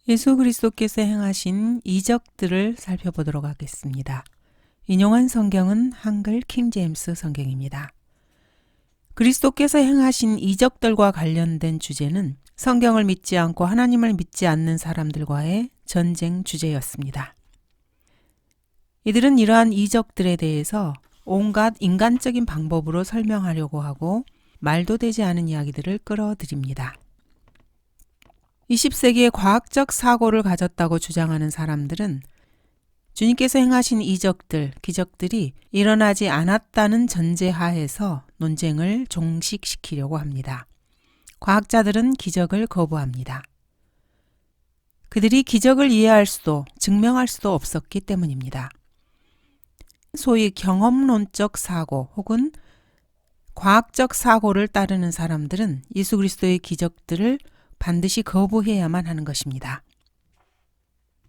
예수 그리스도께서 행하신 이적들을 살펴보도록 하겠습니다. 인용한 성경은 한글 킹제임스 성경입니다. 그리스도께서 행하신 이적들과 관련된 주제는 성경을 믿지 않고 하나님을 믿지 않는 사람들과의 전쟁 주제였습니다. 이들은 이러한 이적들에 대해서 온갖 인간적인 방법으로 설명하려고 하고 말도 되지 않은 이야기들을 끌어들입니다. 20세기에 과학적 사고를 가졌다고 주장하는 사람들은 주님께서 행하신 이적들, 기적들이 일어나지 않았다는 전제하에서 논쟁을 종식시키려고 합니다. 과학자들은 기적을 거부합니다. 그들이 기적을 이해할 수도 증명할 수도 없었기 때문입니다. 소위 경험론적 사고 혹은 과학적 사고를 따르는 사람들은 예수 그리스도의 기적들을 반드시 거부해야만 하는 것입니다.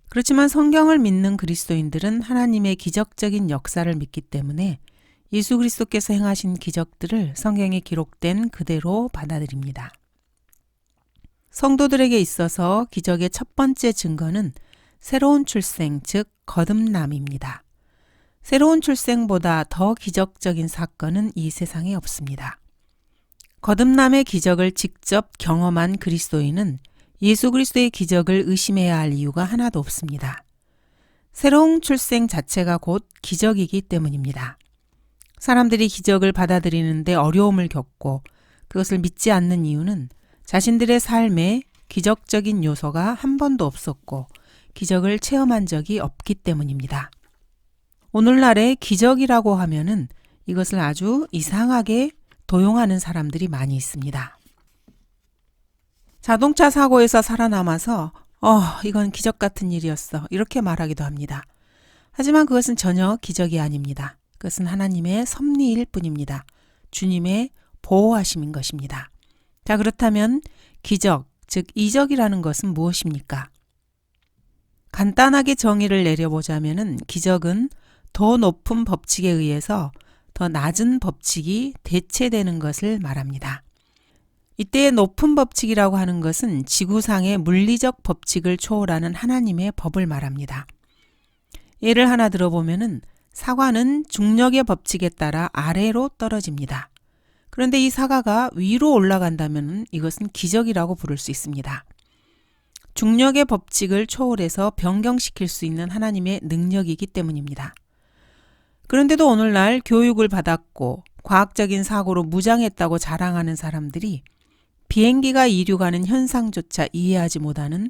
그렇지만 성경을 믿는 그리스도인들은 하나님의 기적적인 역사를 믿기 때문에 예수 그리스도께서 행하신 기적들을 성경에 기록된 그대로 받아들입니다. 성도들에게 있어서 기적의 첫 번째 증거는 새로운 출생, 즉 거듭남입니다. 새로운 출생보다 더 기적적인 사건은 이 세상에 없습니다. 거듭남의 기적을 직접 경험한 그리스도인은 예수 그리스도의 기적을 의심해야 할 이유가 하나도 없습니다. 새로운 출생 자체가 곧 기적이기 때문입니다. 사람들이 기적을 받아들이는데 어려움을 겪고 그것을 믿지 않는 이유는 자신들의 삶에 기적적인 요소가 한 번도 없었고 기적을 체험한 적이 없기 때문입니다. 오늘날의 기적이라고 하면은 이것을 아주 이상하게 도용하는 사람들이 많이 있습니다. 자동차 사고에서 살아남아서 이건 기적 같은 일이었어 이렇게 말하기도 합니다. 하지만 그것은 전혀 기적이 아닙니다. 그것은 하나님의 섭리일 뿐입니다. 주님의 보호하심인 것입니다. 자, 그렇다면 기적, 즉 이적이라는 것은 무엇입니까? 간단하게 정의를 내려보자면은 기적은 더 높은 법칙에 의해서 더 낮은 법칙이 대체되는 것을 말합니다. 이때의 높은 법칙이라고 하는 것은 지구상의 물리적 법칙을 초월하는 하나님의 법을 말합니다. 예를 하나 들어보면은 사과는 중력의 법칙에 따라 아래로 떨어집니다. 그런데 이 사과가 위로 올라간다면 이것은 기적이라고 부를 수 있습니다. 중력의 법칙을 초월해서 변경시킬 수 있는 하나님의 능력이기 때문입니다. 그런데도 오늘날 교육을 받았고 과학적인 사고로 무장했다고 자랑하는 사람들이 비행기가 이륙하는 현상조차 이해하지 못하는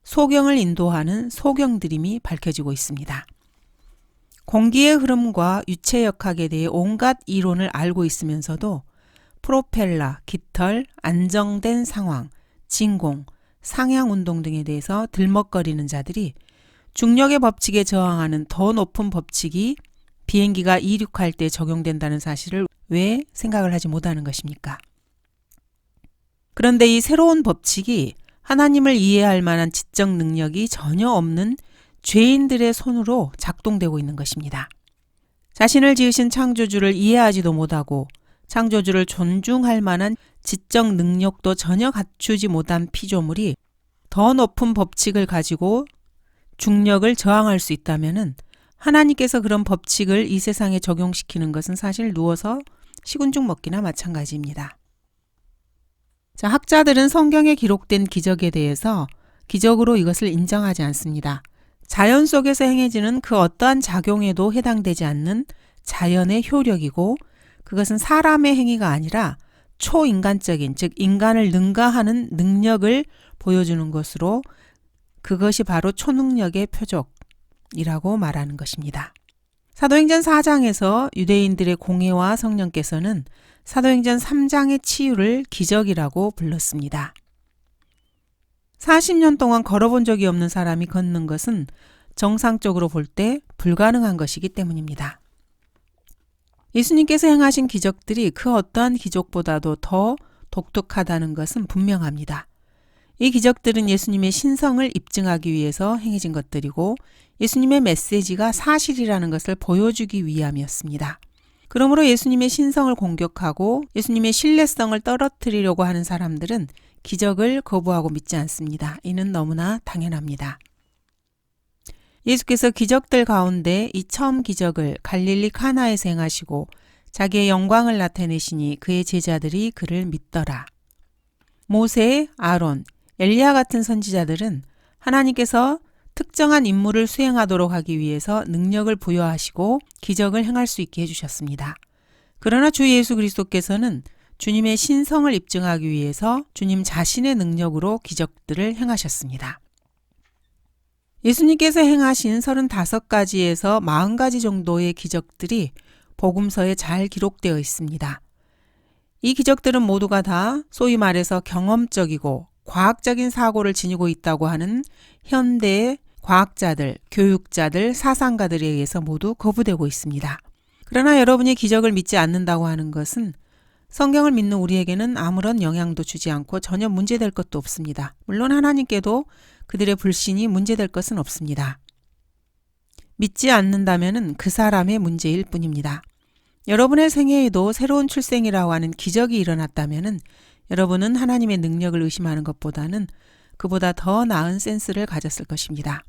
소경을 인도하는 소경드림이 밝혀지고 있습니다. 공기의 흐름과 유체역학에 대해 온갖 이론을 알고 있으면서도 프로펠러, 깃털, 안정된 상황, 진공, 상향운동 등에 대해서 들먹거리는 자들이 중력의 법칙에 저항하는 더 높은 법칙이 비행기가 이륙할 때 적용된다는 사실을 왜 생각을 하지 못하는 것입니까? 그런데 이 새로운 법칙이 하나님을 이해할 만한 지적 능력이 전혀 없는 죄인들의 손으로 작동되고 있는 것입니다. 자신을 지으신 창조주를 이해하지도 못하고 창조주를 존중할 만한 지적 능력도 전혀 갖추지 못한 피조물이 더 높은 법칙을 가지고 중력을 저항할 수 있다면은 하나님께서 그런 법칙을 이 세상에 적용시키는 것은 사실 누워서 식은죽 먹기나 마찬가지입니다. 자, 학자들은 성경에 기록된 기적에 대해서 기적으로 이것을 인정하지 않습니다. 자연 속에서 행해지는 그 어떠한 작용에도 해당되지 않는 자연의 효력이고 그것은 사람의 행위가 아니라 초인간적인, 즉 인간을 능가하는 능력을 보여주는 것으로 그것이 바로 초능력의 표적이라고 말하는 것입니다. 사도행전 4장에서 유대인들의 공회와 성령께서는 사도행전 3장의 치유를 기적이라고 불렀습니다. 40년 동안 걸어본 적이 없는 사람이 걷는 것은 정상적으로 볼 때 불가능한 것이기 때문입니다. 예수님께서 행하신 기적들이 그 어떠한 기적보다도 더 독특하다는 것은 분명합니다. 이 기적들은 예수님의 신성을 입증하기 위해서 행해진 것들이고 예수님의 메시지가 사실이라는 것을 보여주기 위함이었습니다. 그러므로 예수님의 신성을 공격하고 예수님의 신뢰성을 떨어뜨리려고 하는 사람들은 기적을 거부하고 믿지 않습니다. 이는 너무나 당연합니다. 예수께서 기적들 가운데 이 처음 기적을 갈릴리 카나에서 행하시고 자기의 영광을 나타내시니 그의 제자들이 그를 믿더라. 모세, 아론, 엘리야 같은 선지자들은 하나님께서 특정한 임무를 수행하도록 하기 위해서 능력을 부여하시고 기적을 행할 수 있게 해주셨습니다. 그러나 주 예수 그리스도께서는 주님의 신성을 입증하기 위해서 주님 자신의 능력으로 기적들을 행하셨습니다. 예수님께서 행하신 35가지에서 40가지 정도의 기적들이 복음서에 잘 기록되어 있습니다. 이 기적들은 모두가 다 소위 말해서 경험적이고 과학적인 사고를 지니고 있다고 하는 현대의 과학자들, 교육자들, 사상가들에 의해서 모두 거부되고 있습니다. 그러나 여러분이 기적을 믿지 않는다고 하는 것은 성경을 믿는 우리에게는 아무런 영향도 주지 않고 전혀 문제될 것도 없습니다. 물론 하나님께도 그들의 불신이 문제될 것은 없습니다. 믿지 않는다면 그 사람의 문제일 뿐입니다. 여러분의 생애에도 새로운 출생이라고 하는 기적이 일어났다면 여러분은 하나님의 능력을 의심하는 것보다는 그보다 더 나은 센스를 가졌을 것입니다.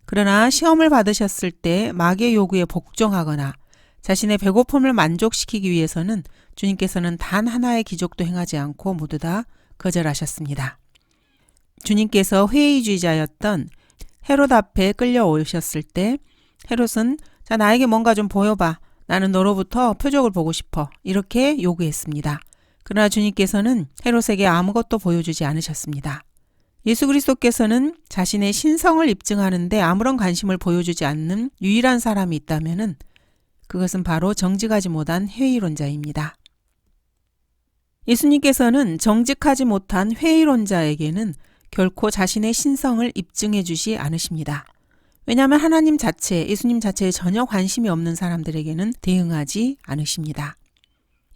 그러나 시험을 받으셨을 때 마귀의 요구에 복종하거나 자신의 배고픔을 만족시키기 위해서는 주님께서는 단 하나의 기적도 행하지 않고 모두 다 거절하셨습니다. 주님께서 회의주의자였던 헤롯 앞에 끌려오셨을 때 헤롯은 자, 나에게 뭔가 좀 보여봐. 나는 너로부터 표적을 보고 싶어. 이렇게 요구했습니다. 그러나 주님께서는 헤롯에게 아무것도 보여주지 않으셨습니다. 예수 그리스도께서는 자신의 신성을 입증하는데 아무런 관심을 보여주지 않는 유일한 사람이 있다면 그것은 바로 정직하지 못한 회의론자입니다. 예수님께서는 정직하지 못한 회의론자에게는 결코 자신의 신성을 입증해 주지 않으십니다. 왜냐하면 하나님 자체, 예수님 자체에 전혀 관심이 없는 사람들에게는 대응하지 않으십니다.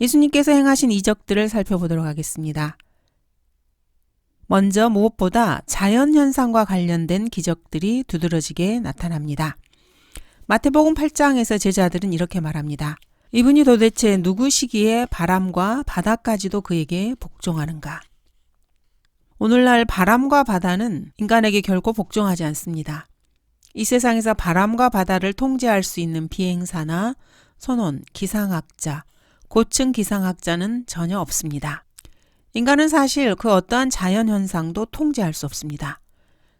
예수님께서 행하신 이적들을 살펴보도록 하겠습니다. 먼저 무엇보다 자연현상과 관련된 기적들이 두드러지게 나타납니다. 마태복음 8장에서 제자들은 이렇게 말합니다. 이분이 도대체 누구시기에 바람과 바다까지도 그에게 복종하는가? 오늘날 바람과 바다는 인간에게 결코 복종하지 않습니다. 이 세상에서 바람과 바다를 통제할 수 있는 비행사나 선원, 기상학자, 고층 기상학자는 전혀 없습니다. 인간은 사실 그 어떠한 자연현상도 통제할 수 없습니다.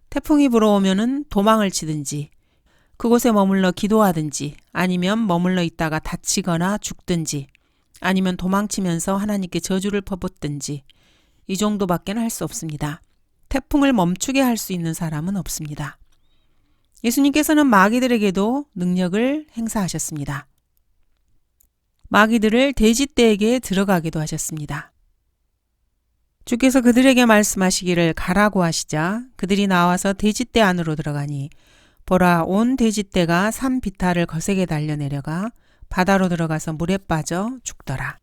태풍이 불어오면은 도망을 치든지 그곳에 머물러 기도하든지 아니면 머물러 있다가 다치거나 죽든지 아니면 도망치면서 하나님께 저주를 퍼붓든지 이 정도밖에는 할 수 없습니다. 태풍을 멈추게 할 수 있는 사람은 없습니다. 예수님께서는 마귀들에게도 능력을 행사하셨습니다. 마귀들을 돼지떼에게 들어가기도 하셨습니다. 주께서 그들에게 말씀하시기를 가라고 하시자 그들이 나와서 돼지떼 안으로 들어가니 보라 온 돼지떼가 산 비탈을 거세게 달려내려가 바다로 들어가서 물에 빠져 죽더라.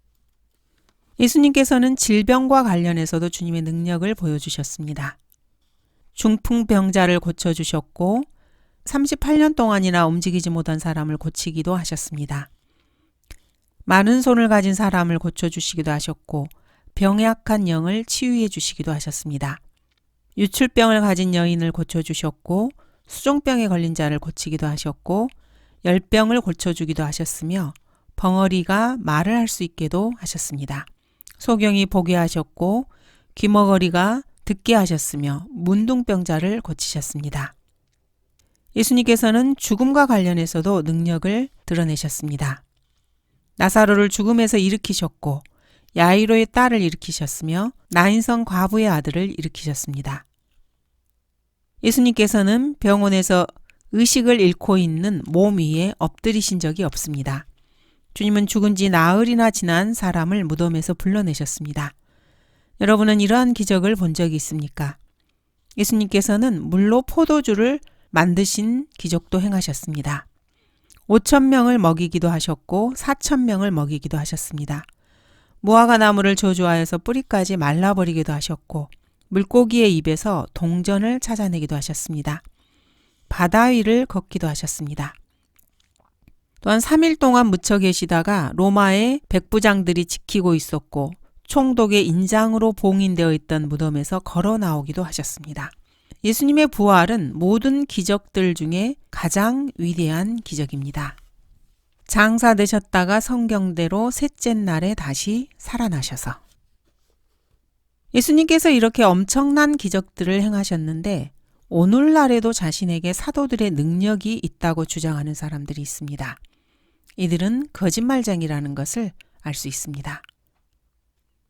예수님께서는 질병과 관련해서도 주님의 능력을 보여주셨습니다. 중풍병자를 고쳐주셨고 38년 동안이나 움직이지 못한 사람을 고치기도 하셨습니다. 많은 손을 가진 사람을 고쳐주시기도 하셨고 병약한 영을 치유해 주시기도 하셨습니다. 유출병을 가진 여인을 고쳐주셨고 수종병에 걸린 자를 고치기도 하셨고 열병을 고쳐주기도 하셨으며 벙어리가 말을 할 수 있게도 하셨습니다. 소경이 보게 하셨고 귀머거리가 듣게 하셨으며 문둥병자를 고치셨습니다. 예수님께서는 죽음과 관련해서도 능력을 드러내셨습니다. 나사로를 죽음에서 일으키셨고 야이로의 딸을 일으키셨으며 나인성 과부의 아들을 일으키셨습니다. 예수님께서는 병원에서 의식을 잃고 있는 몸 위에 엎드리신 적이 없습니다. 주님은 죽은 지 나흘이나 지난 사람을 무덤에서 불러내셨습니다. 여러분은 이러한 기적을 본 적이 있습니까? 예수님께서는 물로 포도주를 만드신 기적도 행하셨습니다. 5,000명을 먹이기도 하셨고 4,000명을 먹이기도 하셨습니다. 무화과 나무를 저주하여서 뿌리까지 말라버리기도 하셨고 물고기의 입에서 동전을 찾아내기도 하셨습니다. 바다 위를 걷기도 하셨습니다. 또한 3일 동안 묻혀 계시다가 로마의 백부장들이 지키고 있었고 총독의 인장으로 봉인되어 있던 무덤에서 걸어 나오기도 하셨습니다. 예수님의 부활은 모든 기적들 중에 가장 위대한 기적입니다. 장사되셨다가 성경대로 셋째 날에 다시 살아나셔서. 예수님께서 이렇게 엄청난 기적들을 행하셨는데 오늘날에도 자신에게 사도들의 능력이 있다고 주장하는 사람들이 있습니다. 이들은 거짓말쟁이라는 것을 알 수 있습니다.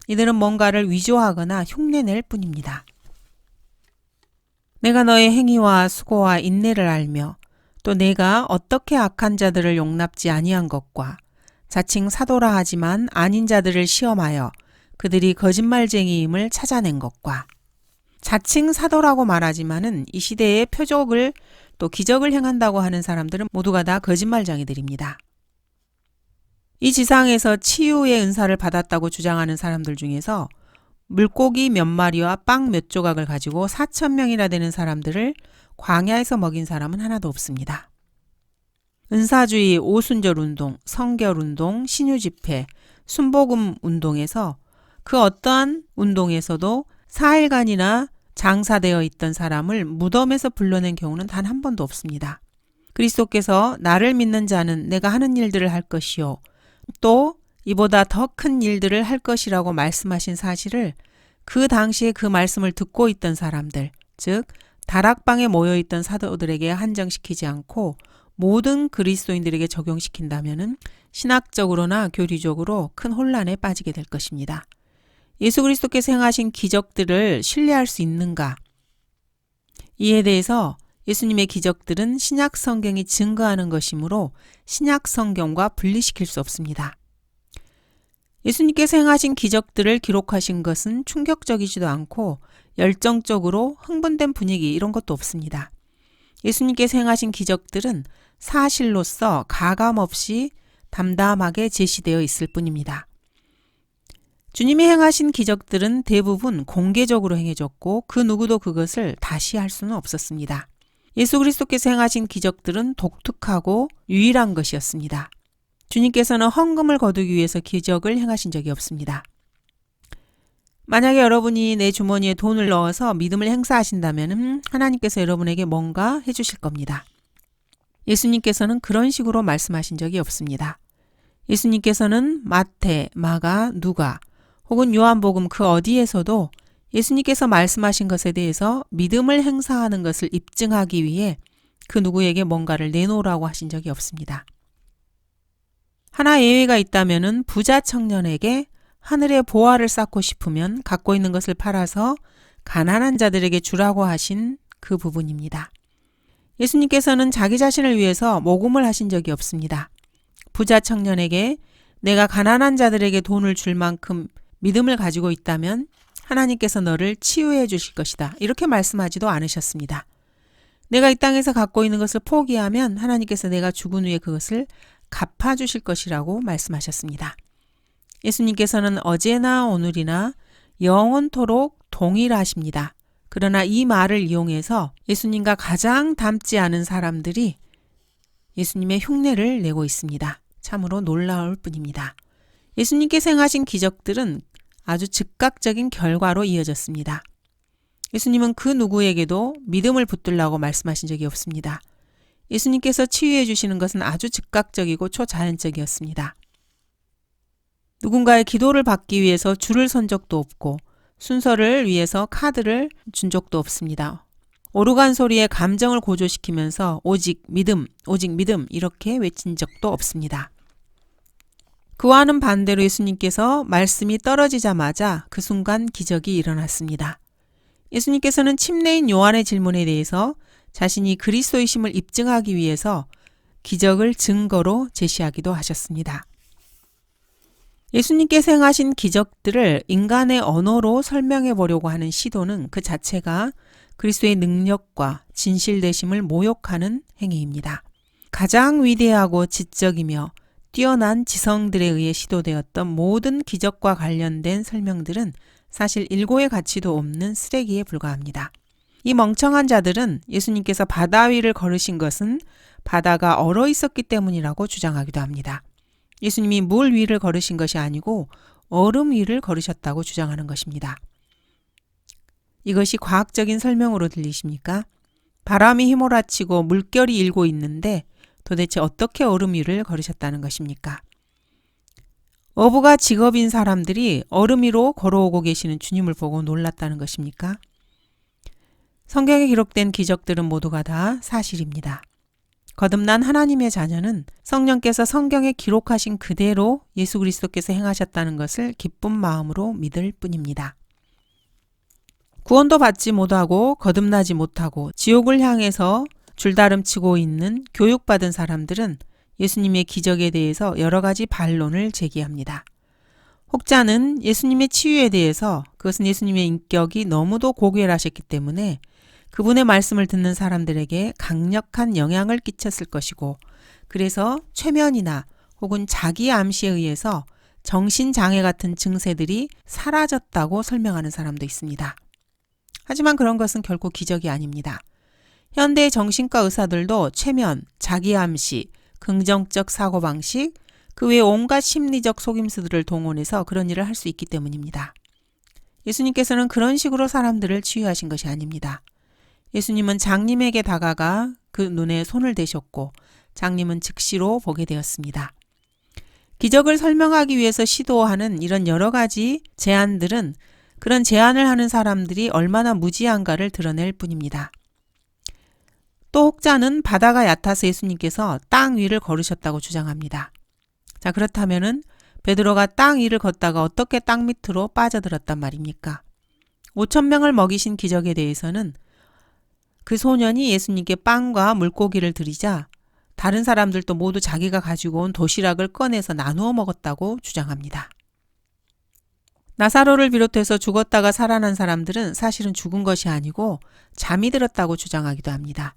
이들은 뭔가를 위조하거나 흉내낼 뿐입니다. 내가 너의 행위와 수고와 인내를 알며 또 내가 어떻게 악한 자들을 용납지 아니한 것과 자칭 사도라 하지만 아닌 자들을 시험하여 그들이 거짓말쟁이임을 찾아낸 것과 자칭 사도라고 말하지만은 이 시대에 표적을 또 기적을 행한다고 하는 사람들은 모두가 다 거짓말쟁이들입니다. 이 지상에서 치유의 은사를 받았다고 주장하는 사람들 중에서 물고기 몇 마리와 빵 몇 조각을 가지고 4,000명이나 되는 사람들을 광야에서 먹인 사람은 하나도 없습니다. 은사주의, 오순절 운동, 성결 운동, 신유 집회, 순복음 운동에서 그 어떠한 운동에서도 4일간이나 장사되어 있던 사람을 무덤에서 불러낸 경우는 단 한 번도 없습니다. 그리스도께서 나를 믿는 자는 내가 하는 일들을 할 것이요 또 이보다 더 큰 일들을 할 것이라고 말씀하신 사실을 그 당시에 그 말씀을 듣고 있던 사람들, 즉 다락방에 모여있던 사도들에게 한정시키지 않고 모든 그리스도인들에게 적용시킨다면 신학적으로나 교리적으로 큰 혼란에 빠지게 될 것입니다. 예수 그리스도께서 행하신 기적들을 신뢰할 수 있는가? 이에 대해서 예수님의 기적들은 신약 성경이 증거하는 것이므로 신약 성경과 분리시킬 수 없습니다. 예수님께서 행하신 기적들을 기록하신 것은 충격적이지도 않고 열정적으로 흥분된 분위기 이런 것도 없습니다. 예수님께서 행하신 기적들은 사실로서 가감없이 담담하게 제시되어 있을 뿐입니다. 주님이 행하신 기적들은 대부분 공개적으로 행해졌고 그 누구도 그것을 다시 할 수는 없었습니다. 예수 그리스도께서 행하신 기적들은 독특하고 유일한 것이었습니다. 주님께서는 헌금을 거두기 위해서 기적을 행하신 적이 없습니다. 만약에 여러분이 내 주머니에 돈을 넣어서 믿음을 행사하신다면 하나님께서 여러분에게 뭔가 해주실 겁니다. 예수님께서는 그런 식으로 말씀하신 적이 없습니다. 예수님께서는 마태, 마가, 누가 혹은 요한복음 그 어디에서도 예수님께서 말씀하신 것에 대해서 믿음을 행사하는 것을 입증하기 위해 그 누구에게 뭔가를 내놓으라고 하신 적이 없습니다. 하나 예외가 있다면은 부자 청년에게 하늘의 보화를 쌓고 싶으면 갖고 있는 것을 팔아서 가난한 자들에게 주라고 하신 그 부분입니다. 예수님께서는 자기 자신을 위해서 모금을 하신 적이 없습니다. 부자 청년에게 내가 가난한 자들에게 돈을 줄 만큼 믿음을 가지고 있다면 하나님께서 너를 치유해 주실 것이다. 이렇게 말씀하지도 않으셨습니다. 내가 이 땅에서 갖고 있는 것을 포기하면 하나님께서 내가 죽은 후에 그것을 갚아주실 것이라고 말씀하셨습니다. 예수님께서는 어제나 오늘이나 영원토록 동일하십니다. 그러나 이 말을 이용해서 예수님과 가장 닮지 않은 사람들이 예수님의 흉내를 내고 있습니다. 참으로 놀라울 뿐입니다. 예수님께서 행하신 기적들은 아주 즉각적인 결과로 이어졌습니다. 예수님은 그 누구에게도 믿음을 붙들라고 말씀하신 적이 없습니다. 예수님께서 치유해 주시는 것은 아주 즉각적이고 초자연적이었습니다. 누군가의 기도를 받기 위해서 줄을 선 적도 없고 순서를 위해서 카드를 준 적도 없습니다. 오르간 소리에 감정을 고조시키면서 오직 믿음 이렇게 외친 적도 없습니다. 그와는 반대로 예수님께서 말씀이 떨어지자마자 그 순간 기적이 일어났습니다. 예수님께서는 침례인 요한의 질문에 대해서 자신이 그리스도이심을 입증하기 위해서 기적을 증거로 제시하기도 하셨습니다. 예수님께서 행하신 기적들을 인간의 언어로 설명해 보려고 하는 시도는 그 자체가 그리스도의 능력과 진실되심을 모욕하는 행위입니다. 가장 위대하고 지적이며 뛰어난 지성들에 의해 시도되었던 모든 기적과 관련된 설명들은 사실 일고의 가치도 없는 쓰레기에 불과합니다. 이 멍청한 자들은 예수님께서 바다 위를 걸으신 것은 바다가 얼어 있었기 때문이라고 주장하기도 합니다. 예수님이 물 위를 걸으신 것이 아니고 얼음 위를 걸으셨다고 주장하는 것입니다. 이것이 과학적인 설명으로 들리십니까? 바람이 휘몰아치고 물결이 일고 있는데 도대체 어떻게 얼음 위를 걸으셨다는 것입니까? 어부가 직업인 사람들이 얼음 위로 걸어오고 계시는 주님을 보고 놀랐다는 것입니까? 성경에 기록된 기적들은 모두가 다 사실입니다. 거듭난 하나님의 자녀는 성령께서 성경에 기록하신 그대로 예수 그리스도께서 행하셨다는 것을 기쁜 마음으로 믿을 뿐입니다. 구원도 받지 못하고 거듭나지 못하고 지옥을 향해서 줄다름치고 있는 교육받은 사람들은 예수님의 기적에 대해서 여러 가지 반론을 제기합니다. 혹자는 예수님의 치유에 대해서 그것은 예수님의 인격이 너무도 고결하셨기 때문에 그분의 말씀을 듣는 사람들에게 강력한 영향을 끼쳤을 것이고 그래서 최면이나 혹은 자기 암시에 의해서 정신장애 같은 증세들이 사라졌다고 설명하는 사람도 있습니다. 하지만 그런 것은 결코 기적이 아닙니다. 현대의 정신과 의사들도 최면, 자기 암시, 긍정적 사고방식, 그 외 온갖 심리적 속임수들을 동원해서 그런 일을 할 수 있기 때문입니다. 예수님께서는 그런 식으로 사람들을 치유하신 것이 아닙니다. 예수님은 장님에게 다가가 그 눈에 손을 대셨고 장님은 즉시로 보게 되었습니다. 기적을 설명하기 위해서 시도하는 이런 여러 가지 제안들은 그런 제안을 하는 사람들이 얼마나 무지한가를 드러낼 뿐입니다. 또 혹자는 바다가 얕아서 예수님께서 땅 위를 걸으셨다고 주장합니다. 자, 그렇다면은 베드로가 땅 위를 걷다가 어떻게 땅 밑으로 빠져들었단 말입니까? 5,000명을 먹이신 기적에 대해서는 그 소년이 예수님께 빵과 물고기를 드리자 다른 사람들도 모두 자기가 가지고 온 도시락을 꺼내서 나누어 먹었다고 주장합니다. 나사로를 비롯해서 죽었다가 살아난 사람들은 사실은 죽은 것이 아니고 잠이 들었다고 주장하기도 합니다.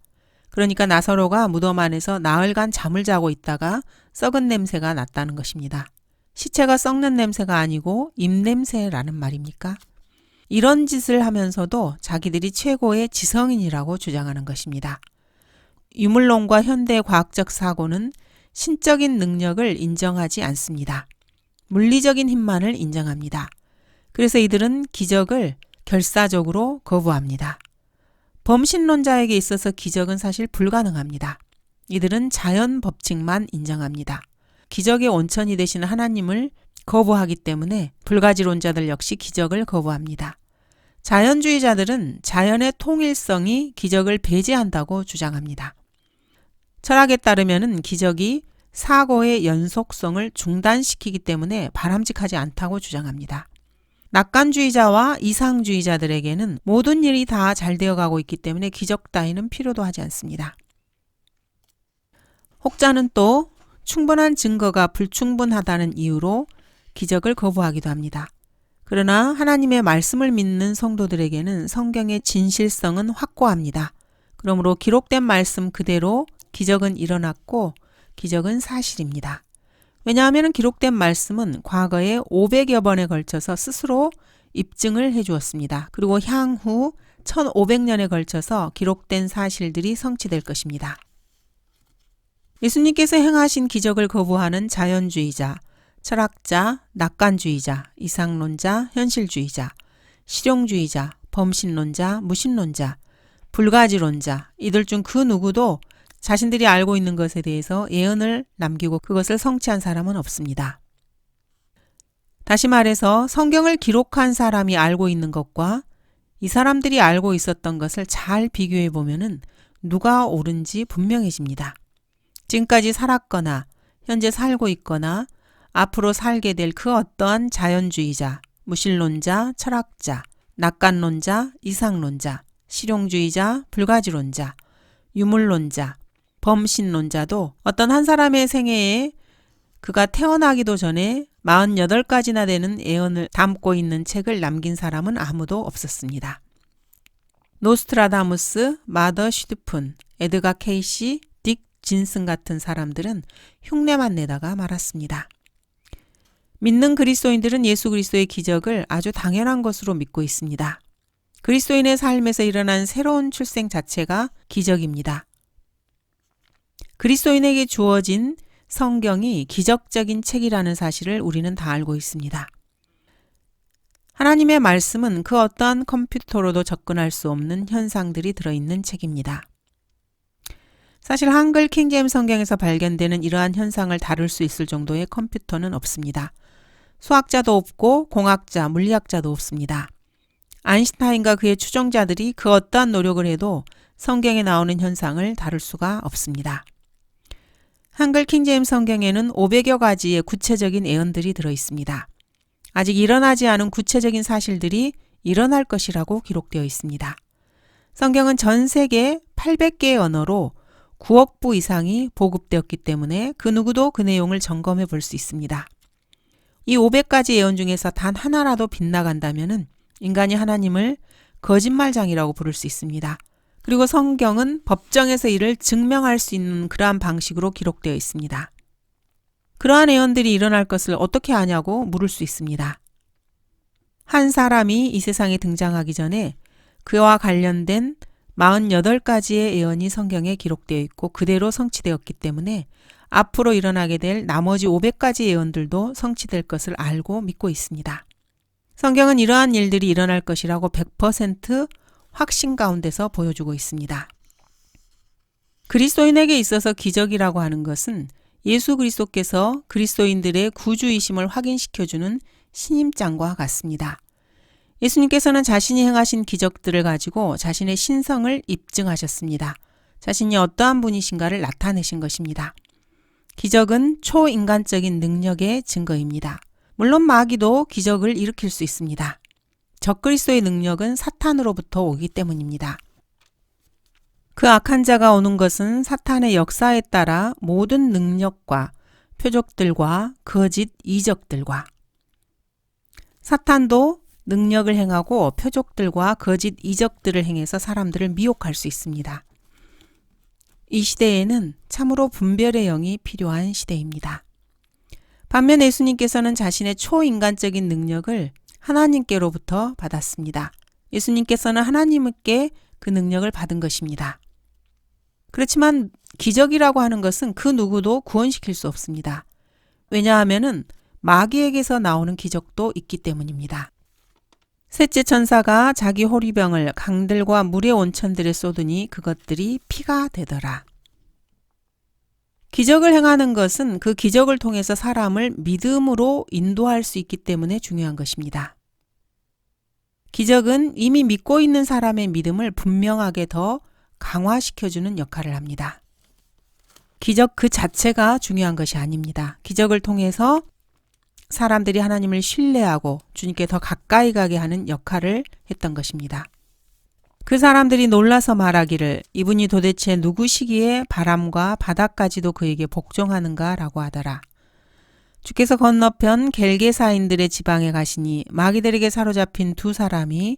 그러니까 나사로가 무덤 안에서 나흘간 잠을 자고 있다가 썩은 냄새가 났다는 것입니다. 시체가 썩는 냄새가 아니고 입냄새라는 말입니까? 이런 짓을 하면서도 자기들이 최고의 지성인이라고 주장하는 것입니다. 유물론과 현대 과학적 사고는 신적인 능력을 인정하지 않습니다. 물리적인 힘만을 인정합니다. 그래서 이들은 기적을 결사적으로 거부합니다. 범신론자에게 있어서 기적은 사실 불가능합니다. 이들은 자연 법칙만 인정합니다. 기적의 온천이 되시는 하나님을 거부하기 때문에 불가지론자들 역시 기적을 거부합니다. 자연주의자들은 자연의 통일성이 기적을 배제한다고 주장합니다. 철학에 따르면 기적이 사고의 연속성을 중단시키기 때문에 바람직하지 않다고 주장합니다. 낙관주의자와 이상주의자들에게는 모든 일이 다 잘 되어가고 있기 때문에 기적 따위는 필요도 하지 않습니다. 혹자는 또 충분한 증거가 불충분하다는 이유로 기적을 거부하기도 합니다. 그러나 하나님의 말씀을 믿는 성도들에게는 성경의 진실성은 확고합니다. 그러므로 기록된 말씀 그대로 기적은 일어났고 기적은 사실입니다. 왜냐하면 기록된 말씀은 과거에 500여 번에 걸쳐서 스스로 입증을 해주었습니다. 그리고 향후 1500년에 걸쳐서 기록된 사실들이 성취될 것입니다. 예수님께서 행하신 기적을 거부하는 자연주의자, 철학자, 낙관주의자, 이상론자, 현실주의자, 실용주의자, 범신론자, 무신론자, 불가지론자, 이들 중 그 누구도 자신들이 알고 있는 것에 대해서 예언을 남기고 그것을 성취한 사람은 없습니다. 다시 말해서 성경을 기록한 사람이 알고 있는 것과 이 사람들이 알고 있었던 것을 잘 비교해 보면은 누가 옳은지 분명해집니다. 지금까지 살았거나 현재 살고 있거나 앞으로 살게 될 그 어떠한 자연주의자, 무신론자, 철학자, 낙관론자, 이상론자, 실용주의자, 불가지론자, 유물론자, 범신론자도 어떤 한 사람의 생애에 그가 태어나기도 전에 48가지나 되는 예언을 담고 있는 책을 남긴 사람은 아무도 없었습니다. 노스트라다무스, 마더 슈드푼, 에드가 케이시, 딕 진슨 같은 사람들은 흉내만 내다가 말았습니다. 믿는 그리스도인들은 예수 그리스도의 기적을 아주 당연한 것으로 믿고 있습니다. 그리스도인의 삶에서 일어난 새로운 출생 자체가 기적입니다. 그리스도인에게 주어진 성경이 기적적인 책이라는 사실을 우리는 다 알고 있습니다. 하나님의 말씀은 그 어떠한 컴퓨터로도 접근할 수 없는 현상들이 들어있는 책입니다. 사실 한글 킹제임스 성경에서 발견되는 이러한 현상을 다룰 수 있을 정도의 컴퓨터는 없습니다. 수학자도 없고 공학자, 물리학자도 없습니다. 아인슈타인과 그의 추종자들이 그 어떠한 노력을 해도 성경에 나오는 현상을 다룰 수가 없습니다. 한글 킹제임스 성경에는 500여 가지의 구체적인 예언들이 들어있습니다. 아직 일어나지 않은 구체적인 사실들이 일어날 것이라고 기록되어 있습니다. 성경은 전 세계 800개의 언어로 9억 부 이상이 보급되었기 때문에 그 누구도 그 내용을 점검해 볼 수 있습니다. 이 500가지 예언 중에서 단 하나라도 빗나간다면 인간이 하나님을 거짓말장이라고 부를 수 있습니다. 그리고 성경은 법정에서 이를 증명할 수 있는 그러한 방식으로 기록되어 있습니다. 그러한 예언들이 일어날 것을 어떻게 아냐고 물을 수 있습니다. 한 사람이 이 세상에 등장하기 전에 그와 관련된 48가지의 예언이 성경에 기록되어 있고 그대로 성취되었기 때문에 앞으로 일어나게 될 나머지 500가지 예언들도 성취될 것을 알고 믿고 있습니다. 성경은 이러한 일들이 일어날 것이라고 100% 확신 가운데서 보여주고 있습니다. 그리스도인에게 있어서 기적이라고 하는 것은 예수 그리스도께서 그리스도인들의 구주이심을 확인시켜주는 신임장과 같습니다. 예수님께서는 자신이 행하신 기적들을 가지고 자신의 신성을 입증하셨습니다. 자신이 어떠한 분이신가를 나타내신 것입니다. 기적은 초인간적인 능력의 증거입니다. 물론 마귀도 기적을 일으킬 수 있습니다. 적그리스도의 능력은 사탄으로부터 오기 때문입니다. 그 악한 자가 오는 것은 사탄의 역사에 따라 모든 능력과 표적들과 거짓 이적들과 사탄도 능력을 행하고 표적들과 거짓 이적들을 행해서 사람들을 미혹할 수 있습니다. 이 시대에는 참으로 분별의 영이 필요한 시대입니다. 반면 예수님께서는 자신의 초인간적인 능력을 하나님께로부터 받았습니다. 예수님께서는 하나님께 그 능력을 받은 것입니다. 그렇지만 기적이라고 하는 것은 그 누구도 구원시킬 수 없습니다. 왜냐하면 마귀에게서 나오는 기적도 있기 때문입니다. 셋째 천사가 자기 호리병을 강들과 물의 온천들에 쏟으니 그것들이 피가 되더라. 기적을 행하는 것은 그 기적을 통해서 사람을 믿음으로 인도할 수 있기 때문에 중요한 것입니다. 기적은 이미 믿고 있는 사람의 믿음을 분명하게 더 강화시켜주는 역할을 합니다. 기적 그 자체가 중요한 것이 아닙니다. 기적을 통해서 사람들이 하나님을 신뢰하고 주님께 더 가까이 가게 하는 역할을 했던 것입니다. 그 사람들이 놀라서 말하기를 이분이 도대체 누구시기에 바람과 바다까지도 그에게 복종하는가 라고 하더라. 주께서 건너편 겔게사인들의 지방에 가시니 마귀들에게 사로잡힌 두 사람이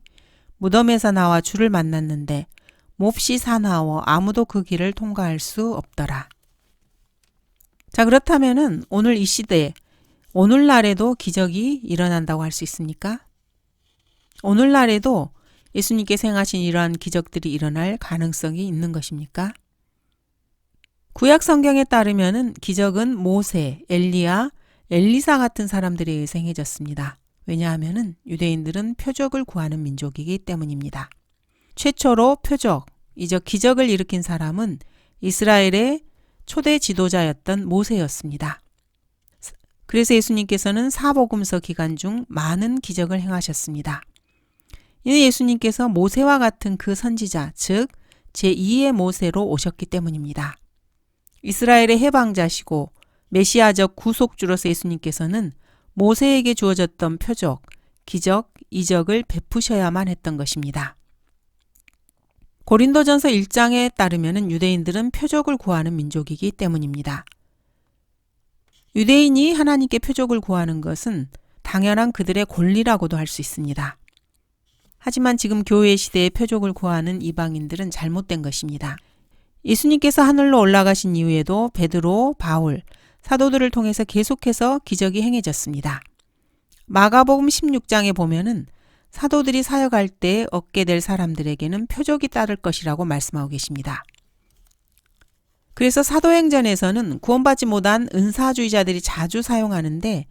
무덤에서 나와 주를 만났는데 몹시 사나워 아무도 그 길을 통과할 수 없더라. 자, 그렇다면은 오늘 이 시대에 오늘날에도 기적이 일어난다고 할 수 있습니까? 오늘날에도 예수님께서 행하신 이러한 기적들이 일어날 가능성이 있는 것입니까? 구약 성경에 따르면은 기적은 모세, 엘리야, 엘리사 같은 사람들에 의해서 행해졌습니다. 왜냐하면은 유대인들은 표적을 구하는 민족이기 때문입니다. 최초로 표적, 이적 기적을 일으킨 사람은 이스라엘의 초대 지도자였던 모세였습니다. 그래서 예수님께서는 사복음서 기간 중 많은 기적을 행하셨습니다. 이는 예수님께서 모세와 같은 그 선지자, 즉 제2의 모세로 오셨기 때문입니다. 이스라엘의 해방자시고 메시아적 구속주로서 예수님께서는 모세에게 주어졌던 표적, 기적, 이적을 베푸셔야만 했던 것입니다. 고린도전서 1장에 따르면 유대인들은 표적을 구하는 민족이기 때문입니다. 유대인이 하나님께 표적을 구하는 것은 당연한 그들의 권리라고도 할 수 있습니다. 하지만 지금 교회 시대에 표적을 구하는 이방인들은 잘못된 것입니다. 예수님께서 하늘로 올라가신 이후에도 베드로, 바울, 사도들을 통해서 계속해서 기적이 행해졌습니다. 마가복음 16장에 보면은 사도들이 사역할 때 얻게 될 사람들에게는 표적이 따를 것이라고 말씀하고 계십니다. 그래서 사도행전에서는 구원받지 못한 은사주의자들이 자주 사용하는데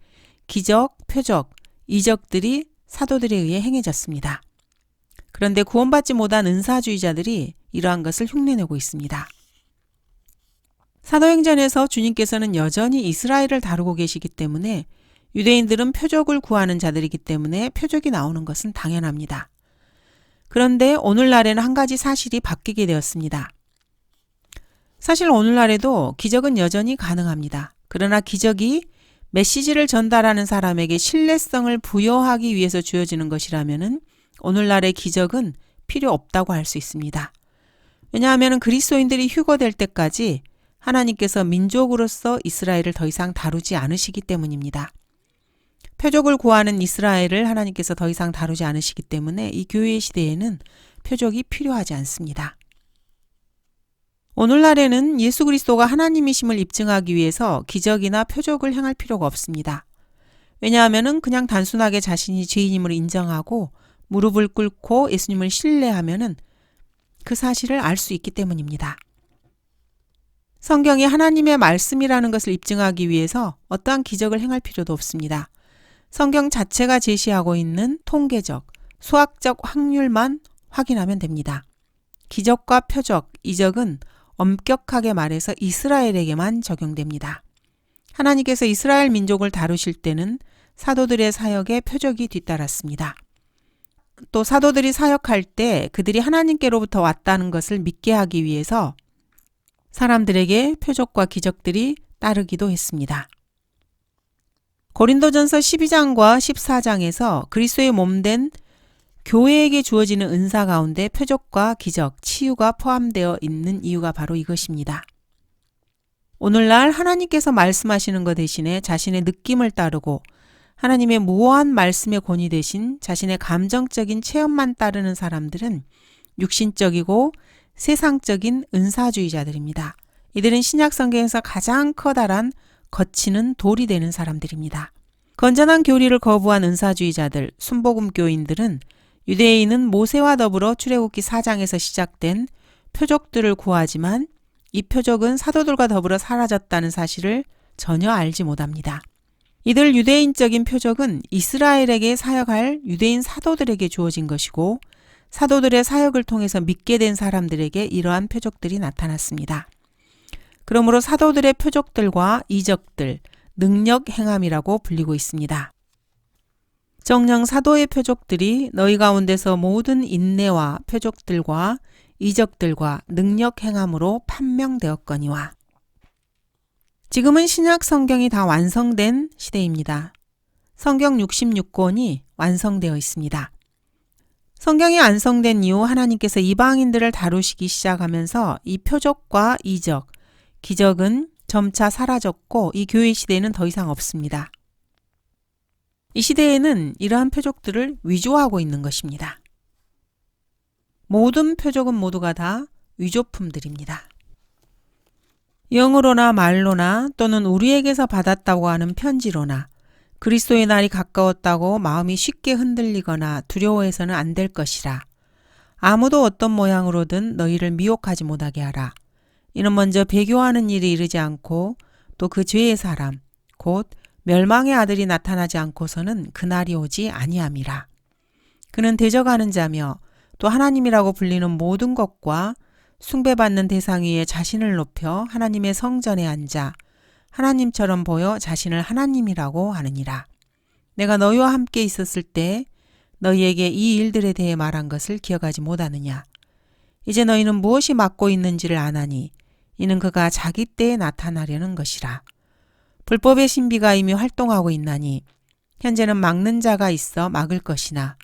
기적, 표적, 이적들이 사도들에 의해 행해졌습니다. 그런데 구원받지 못한 은사주의자들이 이러한 것을 흉내내고 있습니다. 사도행전에서 주님께서는 여전히 이스라엘을 다루고 계시기 때문에 유대인들은 표적을 구하는 자들이기 때문에 표적이 나오는 것은 당연합니다. 그런데 오늘날에는 한 가지 사실이 바뀌게 되었습니다. 사실 오늘날에도 기적은 여전히 가능합니다. 그러나 기적이 메시지를 전달하는 사람에게 신뢰성을 부여하기 위해서 주어지는 것이라면 오늘날의 기적은 필요 없다고 할 수 있습니다. 왜냐하면 그리스도인들이 휴거될 때까지 하나님께서 민족으로서 이스라엘을 더 이상 다루지 않으시기 때문입니다. 표적을 구하는 이스라엘을 하나님께서 더 이상 다루지 않으시기 때문에 이 교회의 시대에는 표적이 필요하지 않습니다. 오늘날에는 예수 그리스도가 하나님이심을 입증하기 위해서 기적이나 표적을 행할 필요가 없습니다. 왜냐하면 그냥 단순하게 자신이 죄인임을 인정하고 무릎을 꿇고 예수님을 신뢰하면 그 사실을 알 수 있기 때문입니다. 성경이 하나님의 말씀이라는 것을 입증하기 위해서 어떠한 기적을 행할 필요도 없습니다. 성경 자체가 제시하고 있는 통계적, 수학적 확률만 확인하면 됩니다. 기적과 표적, 이적은 엄격하게 말해서 이스라엘에게만 적용됩니다. 하나님께서 이스라엘 민족을 다루실 때는 사도들의 사역에 표적이 뒤따랐습니다. 또 사도들이 사역할 때 그들이 하나님께로부터 왔다는 것을 믿게 하기 위해서 사람들에게 표적과 기적들이 따르기도 했습니다. 고린도전서 12장과 14장에서 그리스도의 몸된 교회에게 주어지는 은사 가운데 표적과 기적, 치유가 포함되어 있는 이유가 바로 이것입니다. 오늘날 하나님께서 말씀하시는 것 대신에 자신의 느낌을 따르고 하나님의 무오한 말씀의 권위 대신 자신의 감정적인 체험만 따르는 사람들은 육신적이고 세상적인 은사주의자들입니다. 이들은 신약 성경에서 가장 커다란 거치는 돌이 되는 사람들입니다. 건전한 교리를 거부한 은사주의자들, 순복음교인들은 유대인은 모세와 더불어 출애굽기 4장에서 시작된 표적들을 구하지만 이 표적은 사도들과 더불어 사라졌다는 사실을 전혀 알지 못합니다. 이들 유대인적인 표적은 이스라엘에게 사역할 유대인 사도들에게 주어진 것이고 사도들의 사역을 통해서 믿게 된 사람들에게 이러한 표적들이 나타났습니다. 그러므로 사도들의 표적들과 이적들, 능력 행함이라고 불리고 있습니다. 정녕 사도의 표적들이 너희 가운데서 모든 인내와 표적들과 이적들과 능력 행함으로 판명되었거니와. 지금은 신약 성경이 다 완성된 시대입니다. 성경 66권이 완성되어 있습니다. 성경이 완성된 이후 하나님께서 이방인들을 다루시기 시작하면서 이 표적과 이적, 기적은 점차 사라졌고 이 교회 시대에는 더 이상 없습니다. 이 시대에는 이러한 표적들을 위조하고 있는 것입니다. 모든 표적은 모두가 다 위조품들입니다. 영으로나 말로나 또는 우리에게서 받았다고 하는 편지로나 그리스도의 날이 가까웠다고 마음이 쉽게 흔들리거나 두려워해서는 안 될 것이라. 아무도 어떤 모양으로든 너희를 미혹하지 못하게 하라. 이는 먼저 배교하는 일이 이르지 않고 또 그 죄의 사람 곧 멸망의 아들이 나타나지 않고서는 그날이 오지 아니함이라. 그는 대적하는 자며 또 하나님이라고 불리는 모든 것과 숭배받는 대상 위에 자신을 높여 하나님의 성전에 앉아 하나님처럼 보여 자신을 하나님이라고 하느니라. 내가 너희와 함께 있었을 때 너희에게 이 일들에 대해 말한 것을 기억하지 못하느냐. 이제 너희는 무엇이 막고 있는지를 아나니 이는 그가 자기 때에 나타나려는 것이라. 불법의 신비가 이미 활동하고 있나니 현재는 막는 자가 있어 막을 것이나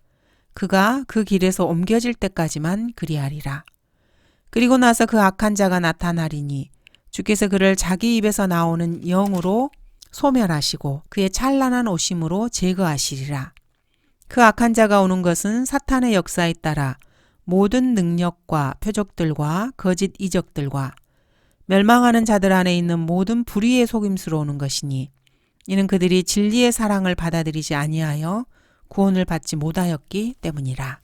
그가 그 길에서 옮겨질 때까지만 그리하리라. 그리고 나서 그 악한 자가 나타나리니 주께서 그를 자기 입에서 나오는 영으로 소멸하시고 그의 찬란한 오심으로 제거하시리라. 그 악한 자가 오는 것은 사탄의 역사에 따라 모든 능력과 표적들과 거짓 이적들과 멸망하는 자들 안에 있는 모든 불의의 속임수로 오는 것이니 이는 그들이 진리의 사랑을 받아들이지 아니하여 구원을 받지 못하였기 때문이라.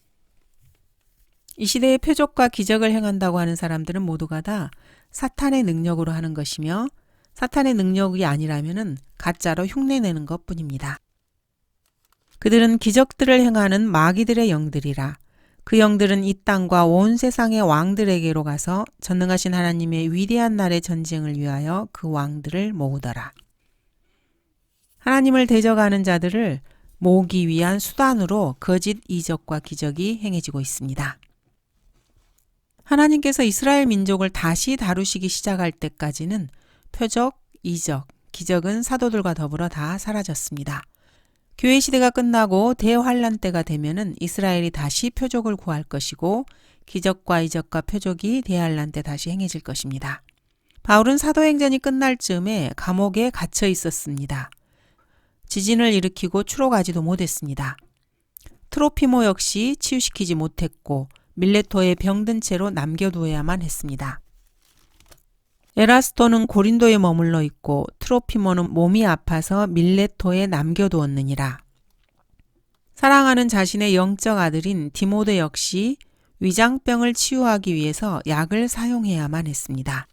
이 시대의 표적과 기적을 행한다고 하는 사람들은 모두가 다 사탄의 능력으로 하는 것이며 사탄의 능력이 아니라면 가짜로 흉내내는 것뿐입니다. 그들은 기적들을 행하는 마귀들의 영들이라. 그 영들은 이 땅과 온 세상의 왕들에게로 가서 전능하신 하나님의 위대한 날의 전쟁을 위하여 그 왕들을 모으더라. 하나님을 대적하는 자들을 모으기 위한 수단으로 거짓 이적과 기적이 행해지고 있습니다. 하나님께서 이스라엘 민족을 다시 다루시기 시작할 때까지는 표적, 이적, 기적은 사도들과 더불어 다 사라졌습니다. 교회 시대가 끝나고 대환란 때가 되면은 이스라엘이 다시 표적을 구할 것이고 기적과 이적과 표적이 대환란 때 다시 행해질 것입니다. 바울은 사도행전이 끝날 즈음에 감옥에 갇혀 있었습니다. 지진을 일으키고 추록하지도 못했습니다. 트로피모 역시 치유시키지 못했고 밀레토에 병든 채로 남겨두어야만 했습니다. 에라스토는 고린도에 머물러 있고 트로피모는 몸이 아파서 밀레토에 남겨두었느니라. 사랑하는 자신의 영적 아들인 디모데 역시 위장병을 치유하기 위해서 약을 사용해야만 했습니다.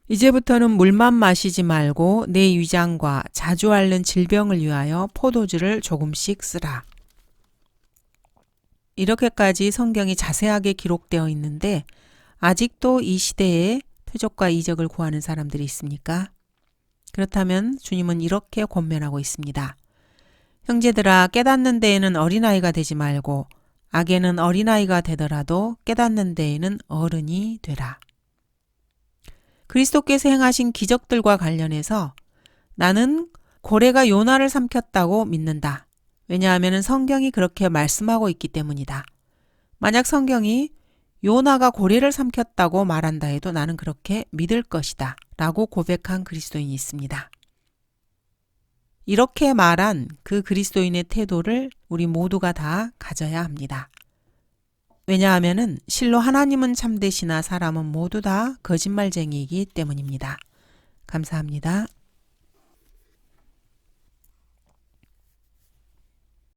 이제부터는 물만 마시지 말고 내 위장과 자주 앓는 질병을 위하여 포도주를 조금씩 쓰라. 이렇게까지 성경이 자세하게 기록되어 있는데 아직도 이 시대에 표적과 이적을 구하는 사람들이 있습니까? 그렇다면 주님은 이렇게 권면하고 있습니다. 형제들아, 깨닫는 데에는 어린아이가 되지 말고 악에는 어린아이가 되더라도 깨닫는 데에는 어른이 되라. 그리스도께서 행하신 기적들과 관련해서 나는 고래가 요나를 삼켰다고 믿는다. 왜냐하면 성경이 그렇게 말씀하고 있기 때문이다. 만약 성경이 요나가 고래를 삼켰다고 말한다 해도 나는 그렇게 믿을 것이다 라고 고백한 그리스도인이 있습니다. 이렇게 말한 그 그리스도인의 태도를 우리 모두가 다 가져야 합니다. 왜냐하면 실로 하나님은 참되시나 사람은 모두 다 거짓말쟁이이기 때문입니다. 감사합니다.